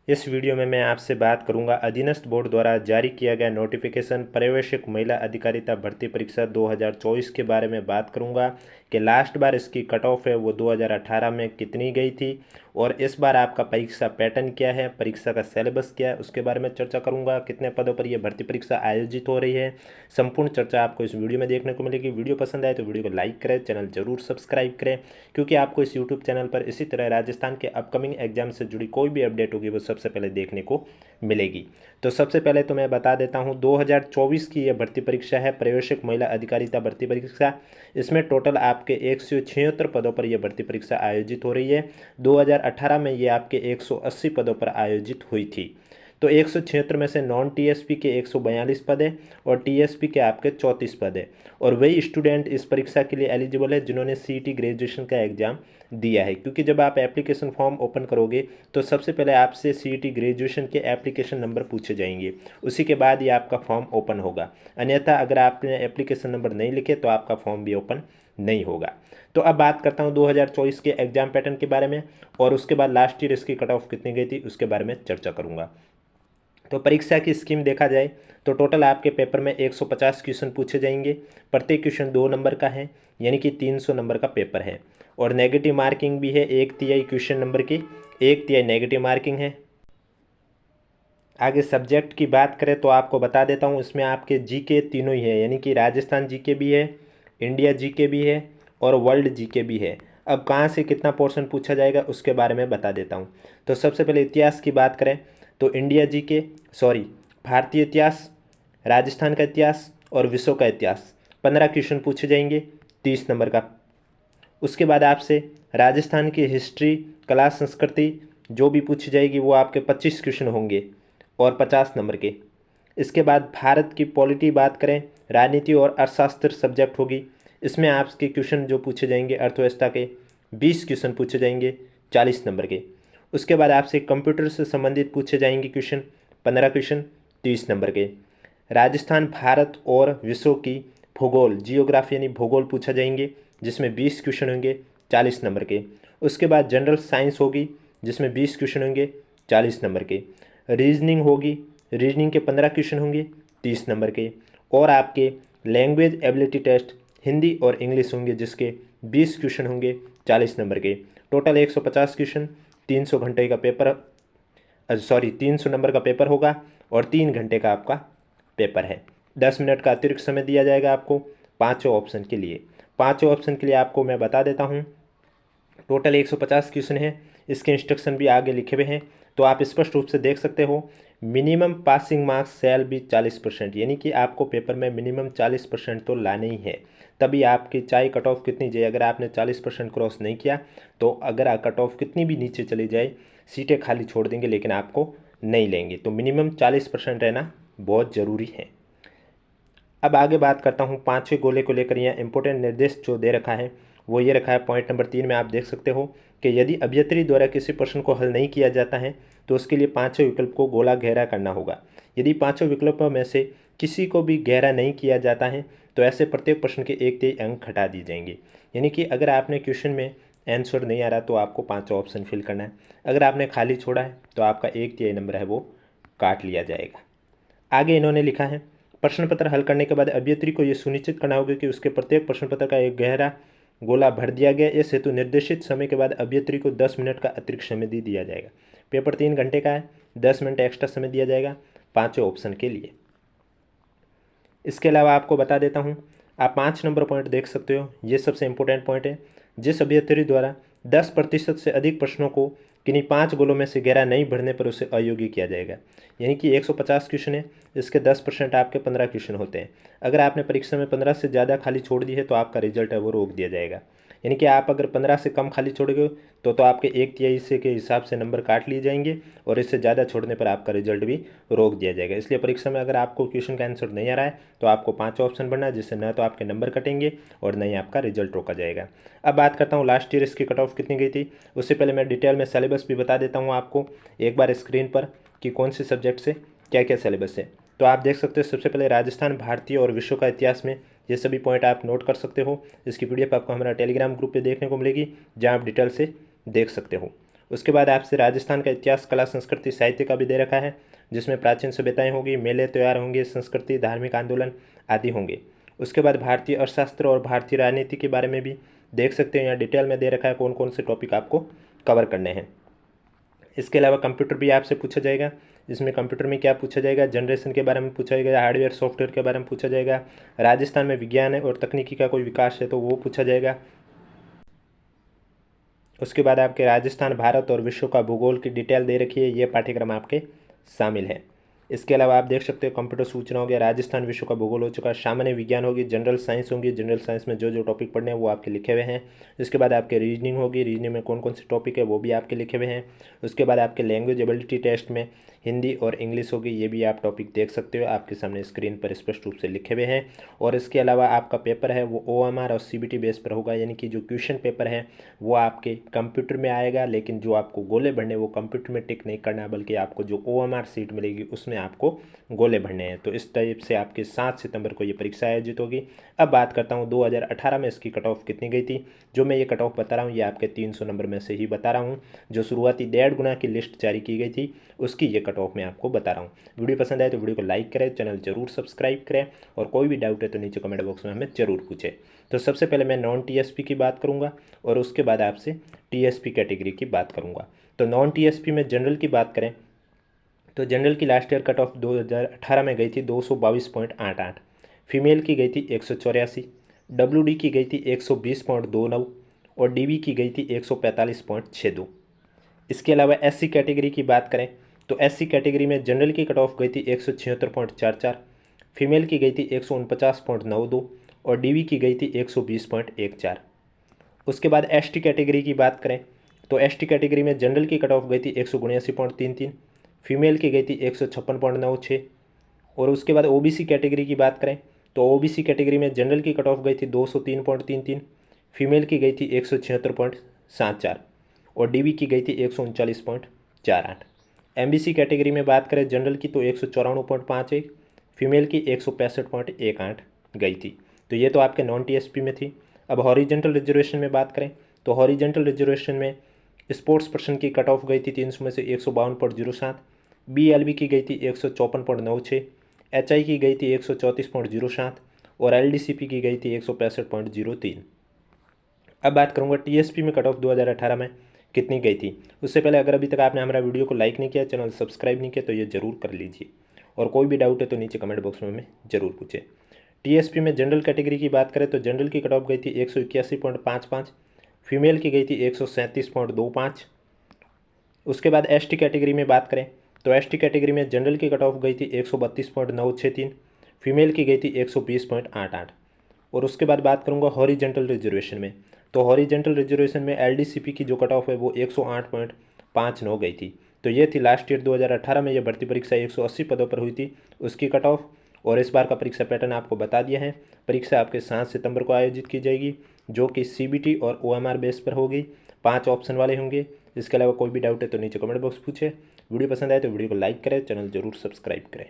इस वीडियो में मैं आपसे बात करूंगा अधीनस्थ बोर्ड द्वारा जारी किया गया नोटिफिकेशन पर्यवेक्षक महिला अधिकारिता भर्ती परीक्षा 2024 के बारे में बात करूंगा कि लास्ट बार इसकी कट ऑफ है वो 2018 में कितनी गई थी और इस बार आपका परीक्षा पैटर्न क्या है, परीक्षा का सिलेबस क्या है, उसके बारे में चर्चा करूंगा। कितने पदों पर यह भर्ती परीक्षा आयोजित हो रही है, संपूर्ण चर्चा आपको इस वीडियो में देखने को मिलेगी। वीडियो पसंद आए तो वीडियो को लाइक करें, चैनल जरूर सब्सक्राइब करें, क्योंकि आपको इस यूट्यूब चैनल पर इसी तरह राजस्थान के अपकमिंग एग्जाम से जुड़ी कोई भी अपडेट होगी वो सबसे पहले देखने को मिलेगी। तो सबसे पहले तो मैं बता देता हूं 2024 की यह भर्ती परीक्षा है पर्यवेक्षक महिला अधिकारिता भर्ती परीक्षा। इसमें टोटल आपके 176 पदों पर यह भर्ती परीक्षा आयोजित हो रही है। 2018 में ये आपके 180 पदों पर आयोजित हुई थी। तो 176 में से नॉन टीएसपी के 142 पद है और टीएसपी के आपके 34 पद है। और वही स्टूडेंट इस परीक्षा के लिए एलिजिबल है जिन्होंने सीईटी ग्रेजुएशन का एग्जाम दिया है, क्योंकि जब आप एप्लीकेशन फॉर्म ओपन करोगे तो सबसे पहले आपसे सीईटी ग्रेजुएशन के एप्लीकेशन नंबर पूछे जाएंगे, उसी के बाद ही आपका फॉर्म ओपन होगा। अन्यथा अगर आपने एप्लीकेशन नंबर नहीं लिखे तो आपका फॉर्म भी ओपन नहीं होगा। तो अब बात करता हूँ 2024 के एग्जाम पैटर्न के बारे में और उसके बाद लास्ट ईयर इसकी कट ऑफ कितनी गई थी उसके बारे में चर्चा करूँगा। तो परीक्षा की स्कीम देखा जाए तो टोटल आपके पेपर में 150 क्वेश्चन पूछे जाएंगे। प्रत्येक क्वेश्चन 2 नंबर का है, यानी कि 300 नंबर का पेपर है। और नेगेटिव मार्किंग भी है, 1/3 क्वेश्चन नंबर की 1/3 नेगेटिव मार्किंग है। आगे सब्जेक्ट की बात करें तो आपको बता देता हूँ, इसमें आपके जीके तीनों ही है, यानी कि राजस्थान जीके भी है, इंडिया जीके भी है और वर्ल्ड जीके भी है। अब कहाँ से कितना पोर्शन पूछा जाएगा उसके बारे में बता देता हूँ। तो सबसे पहले इतिहास की बात करें तो इंडिया जीके भारतीय इतिहास, राजस्थान का इतिहास और विश्व का इतिहास 15 क्वेश्चन पूछे जाएंगे, 30 नंबर का। उसके बाद आपसे राजस्थान की हिस्ट्री, कला, संस्कृति जो भी पूछी जाएगी वो आपके 25 क्वेश्चन होंगे और 50 नंबर के। इसके बाद भारत की पॉलिटी बात करें, राजनीति और अर्थशास्त्र सब्जेक्ट होगी। इसमें आपके क्वेश्चन जो पूछे जाएंगे अर्थव्यवस्था के 20 क्वेश्चन पूछे जाएंगे 40 नंबर के। उसके बाद आपसे कंप्यूटर से संबंधित पूछे जाएंगे क्वेश्चन 15 क्वेश्चन 30 नंबर के। राजस्थान, भारत और विश्व की भूगोल, जियोग्राफी यानी भूगोल पूछा जाएंगे, जिसमें 20 क्वेश्चन होंगे 40 नंबर के। उसके बाद जनरल साइंस होगी जिसमें 20 क्वेश्चन होंगे 40 नंबर के। रीजनिंग होगी, रीजनिंग के 15 क्वेश्चन होंगे 30 नंबर के। और आपके लैंग्वेज एबिलिटी टेस्ट हिंदी और इंग्लिश होंगे जिसके 20 क्वेश्चन होंगे 40 नंबर के। टोटल 150 क्वेश्चन, 300 घंटे का पेपर, 300 नंबर का पेपर होगा और 3 घंटे का आपका पेपर है। 10 मिनट का अतिरिक्त समय दिया जाएगा आपको पाँचों ऑप्शन के लिए। पाँचों ऑप्शन के लिए आपको मैं बता देता हूँ, टोटल 150 क्वेश्चन है। इसके इंस्ट्रक्शन भी आगे लिखे हुए हैं तो आप स्पष्ट रूप से देख सकते हो। Minimum passing marks shall be 40%, यानी कि आपको पेपर में मिनिमम 40% तो लाने ही है, तभी आपकी चाहे कट ऑफ कितनी जाए। अगर आपने 40% क्रॉस नहीं किया तो अगर कट ऑफ कितनी भी नीचे चली जाए, सीटें खाली छोड़ देंगे लेकिन आपको नहीं लेंगे। तो मिनिमम 40% रहना बहुत ज़रूरी है। अब आगे बात करता हूँ पाँचवें गोले को लेकर। यहाँ इंपॉर्टेंट निर्देश जो दे रखा है वो ये रखा है। पॉइंट नंबर 3 में आप देख सकते हो कि यदि अभ्यर्थी द्वारा किसी प्रश्न को हल नहीं किया जाता है तो उसके लिए पाँचवें विकल्प को गोला गहरा करना होगा। यदि पाँचों विकल्पों में से किसी को भी गहरा नहीं किया जाता है तो ऐसे प्रत्येक प्रश्न के 1/3 अंक हटा दिए जाएंगे। यानी कि अगर आपने क्वेश्चन में आंसर नहीं आ रहा तो आपको पाँचों ऑप्शन फिल करना है। अगर आपने खाली छोड़ा है तो आपका 1/3 नंबर है वो काट लिया जाएगा। आगे इन्होंने लिखा है, प्रश्न पत्र हल करने के बाद अभ्यर्थी को यह सुनिश्चित करना होगा कि उसके प्रत्येक प्रश्न पत्र का एक गहरा गोला भर दिया गया। इस हेतु निर्देशित समय के बाद अभ्यर्थी को 10 मिनट का अतिरिक्त समय दे दिया जाएगा। पेपर 3 घंटे का है, 10 मिनट एक्स्ट्रा समय दिया जाएगा पाँचों ऑप्शन के लिए। इसके अलावा आपको बता देता हूँ, आप 5 नंबर पॉइंट देख सकते हो, ये सबसे इंपॉर्टेंट पॉइंट है। जिस अभ्यर्थी द्वारा 10% से अधिक प्रश्नों को किन्हीं 5 गोलों में से गहरा नहीं भरने पर उसे अयोग्य किया जाएगा। यानी कि 150 क्वेश्चन है, इसके 10% आपके 15 क्वेश्चन होते हैं। अगर आपने परीक्षा में 15 से ज़्यादा खाली छोड़ दी है तो आपका रिजल्ट है वो रोक दिया जाएगा। यानी कि आप अगर 15 से कम खाली छोड़ोगे तो आपके 1/3 से के हिसाब से नंबर काट लिए जाएंगे और इससे ज़्यादा छोड़ने पर आपका रिजल्ट भी रोक दिया जाएगा। इसलिए परीक्षा में अगर आपको क्वेश्चन का आंसर नहीं आ रहा है तो आपको 5 ऑप्शन भरना है, जिससे न तो आपके नंबर कटेंगे और न ही आपका रिजल्ट रोका जाएगा। अब बात करता हूँ लास्ट ईयर इसकी कट ऑफ कितनी गई थी। उससे पहले मैं डिटेल में सिलेबस भी बता देता हूँ आपको एक बार स्क्रीन पर कि कौन से सब्जेक्ट से क्या क्या सिलेबस है। तो आप देख सकते हो सबसे पहले राजस्थान, भारतीय और विश्व का इतिहास में ये सभी पॉइंट आप नोट कर सकते हो। इसकी पीडीएफ आपको हमारा टेलीग्राम ग्रुप पे देखने को मिलेगी जहाँ आप डिटेल से देख सकते हो। उसके बाद आपसे राजस्थान का इतिहास, कला, संस्कृति, साहित्य का भी दे रखा है, जिसमें प्राचीन सभ्यताएं होगी, मेले त्यौहार होंगे, संस्कृति, धार्मिक आंदोलन आदि होंगे। उसके बाद भारतीय अर्थशास्त्र और भारतीय राजनीति के बारे में भी देख सकते हैं, यहाँ डिटेल में दे रखा है कौन कौन से टॉपिक आपको कवर करने हैं। इसके अलावा कंप्यूटर भी आपसे पूछा जाएगा, जिसमें कंप्यूटर में क्या पूछा जाएगा, जनरेशन के बारे में पूछा जाएगा, हार्डवेयर सॉफ्टवेयर के बारे में पूछा जाएगा, राजस्थान में विज्ञान और तकनीकी का कोई विकास है तो वो पूछा जाएगा। उसके बाद आपके राजस्थान, भारत और विश्व का भूगोल की डिटेल दे रखी है, ये पाठ्यक्रम आपके शामिल है। इसके अलावा आप देख सकते हो कंप्यूटर सूचना हो गया, राजस्थान विश्व का भूगोल हो चुका, सामान्य विज्ञान होगी, जनरल साइंस होंगी, जनरल साइंस में जो जो टॉपिक पढ़ने हैं वो आपके लिखे हुए हैं। इसके बाद आपके रीजनिंग होगी, रीजनिंग में कौन कौन से टॉपिक है वो भी आपके लिखे हुए हैं। उसके बाद आपके लैंग्वेज एबिलिटी टेस्ट में हिंदी और इंग्लिश होगी, ये भी आप टॉपिक देख सकते हो, आपके सामने स्क्रीन पर स्पष्ट रूप से लिखे हुए हैं। और इसके अलावा आपका पेपर है वो OMR और CBT बेस पर होगा, यानी कि जो क्वेश्चन पेपर है वो आपके कंप्यूटर में आएगा, लेकिन जो आपको गोले भरने वो कंप्यूटर में टिक नहीं करना, बल्कि आपको जो OMR सीट मिलेगी उसमें आपको गोले भरने हैं। तो इस टाइप से आपके 7 सितंबर को ये परीक्षा आयोजित होगी। अब बात करता हूँ 2018 में इसकी कट ऑफ कितनी गई थी। जो मैं ये कट ऑफ बता रहा हूँ ये आपके 300 नंबर में से ही बता रहा हूँ। जो शुरुआती 1.5 गुना की लिस्ट जारी की गई थी उसकी ये कट ऑफ मैं आपको बता रहा हूँ। वीडियो पसंद आए तो वीडियो को लाइक करें, चैनल जरूर सब्सक्राइब करें, और कोई भी डाउट है तो नीचे कमेंट बॉक्स में हमें ज़रूर पूछें। तो सबसे पहले मैं नॉन TSP की बात करूँगा और उसके बाद आपसे TSP कैटेगरी की बात करूँगा। तो नॉन TSP में जनरल की बात करें तो जनरल की लास्ट ईयर कट ऑफ 2018 में गई थी 222.88, फीमेल की गई थी 184, WD की गई थी 120.29 और DB की गई थी 145.62। इसके अलावा SC कैटेगरी की बात करें तो SC कैटेगरी में जनरल की कट ऑफ गई थी 176.44, फीमेल की गई थी 149.92 और DB की गई थी 120.14। उसके बाद ST कैटेगरी की बात करें तो ST कैटेगरी में जनरल की कट ऑफ गई थी 179.33, फीमेल की गई थी 156.96 और उसके बाद OBC कैटेगरी की बात करें तो OBC कैटेगरी में जनरल की कट ऑफ गई थी 203.33, फीमेल की गई थी 176.74 और DB की गई थी 139.48। MBC कैटेगरी में बात करें जनरल की तो 194.51, फीमेल की 165.18 गई थी। तो ये तो आपके नॉन TSP में थी। अब हॉरिजेंटल रिजर्वेशन में बात करें तो हॉरिजेंटल रिजर्वेशन में स्पोर्ट्स पर्सन की कट ऑफ गई थी 300 में से 152.07, BLB की गई थी 154.96, HI की गई थी 134.07 और LDCP की गई थी 165.03। अब बात करूंगा TSP में कट ऑफ 2018 में कितनी गई थी। उससे पहले अगर अभी तक आपने हमारा वीडियो को लाइक नहीं किया, चैनल सब्सक्राइब नहीं किया तो ये ज़रूर कर लीजिए, और कोई भी डाउट है तो नीचे कमेंट बॉक्स में हमें ज़रूर पूछें। TSP में जनरल कैटेगरी की बात करें तो जनरल की कट ऑफ गई थी 181.55, फीमेल की गई थी 137.25। उसके बाद ST कैटेगरी में बात करें तो ST कैटेगरी में जनरल की कट ऑफ गई थी 132.963, फीमेल की गई थी 120.88। और उसके बाद बात करूंगा हॉरिजेंटल रिजर्वेशन में, तो हॉरिजेंटल रिजर्वेशन में LDCP की जो कट ऑफ है वो 108.59 गई थी। तो ये थी लास्ट ईयर 2018 में ये भर्ती परीक्षा 180 पदों पर हुई थी उसकी कट ऑफ। और इस बार का परीक्षा पैटर्न आपको बता दिया है। परीक्षा आपके 7 सितंबर को आयोजित की जाएगी, जो कि CBT और OMR बेस पर होगी, 5 ऑप्शन वाले होंगे। इसके अलावा कोई भी डाउट है तो नीचे कमेंट बॉक्स पूछे। वीडियो पसंद आए तो वीडियो को लाइक करें, चैनल जरूर सब्सक्राइब करें।